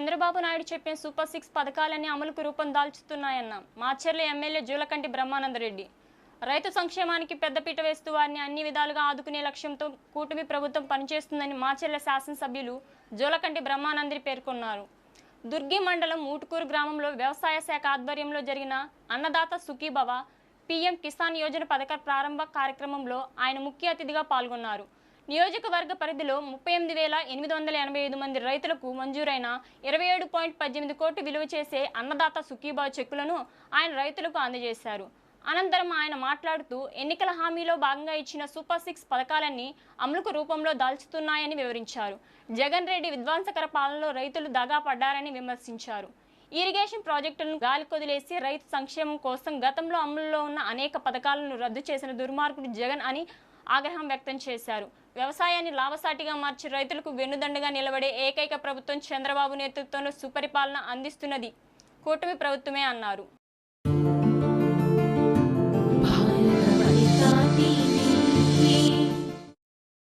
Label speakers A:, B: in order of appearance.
A: చంద్రబాబు నాయుడు చెప్పిన సూపర్ 6 పథకాలన్నీ అమలుకు రూపం దాల్చుతున్నాయన్న మాచర్ల ఎమ్మెల్యే జూలకంటి బ్రహ్మానందరెడ్డి. రైతు సంక్షేమానికి పెద్దపీట వేస్తూ వారిని అన్ని విధాలుగా ఆదుకునే లక్ష్యంతో కూటమి ప్రభుత్వం పనిచేస్తుందని మాచర్ల శాసనసభ్యులు జూలకంటి బ్రహ్మానందరెడ్డి పేర్కొన్నారు. దుర్గి మండలం ఊటుకూరు గ్రామంలో వ్యవసాయ శాఖ ఆధ్వర్యంలో జరిగిన అన్నదాత సుఖీభవ పీఎం కిసాన్ యోజన పథక ప్రారంభ కార్యక్రమంలో ఆయన ముఖ్య అతిథిగా పాల్గొన్నారు. నియోజకవర్గ పరిధిలో 38,885 మంది రైతులకు మంజూరైన 27.18 కోట్లు విలువ చేసే అన్నదాత సుఖీభవ చెక్కులను ఆయన రైతులకు అందజేశారు. అనంతరం ఆయన మాట్లాడుతూ ఎన్నికల హామీలో భాగంగా ఇచ్చిన సూపర్ 6 పథకాలన్నీ అమలుకు రూపంలో దాల్చుతున్నాయని వివరించారు. జగన్ రెడ్డి విధ్వంసకర పాలనలో రైతులు దగా పడ్డారని విమర్శించారు. ఇరిగేషన్ ప్రాజెక్టులను గాలికొదిలేసి రైతు సంక్షేమం కోసం గతంలో అమలులో ఉన్న అనేక పథకాలను రద్దు చేసిన దుర్మార్గుడు జగన్ అని ఆగ్రహం వ్యక్తం చేశారు. వ్యవసాయాన్ని లాభసాటిగా మార్చి రైతులకు వెన్నుదండగా నిలబడే ఏకైక ప్రభుత్వం చంద్రబాబు నేతృత్వంలో సుపరిపాలన అందిస్తున్నది కూటమి ప్రభుత్వమే అన్నారు.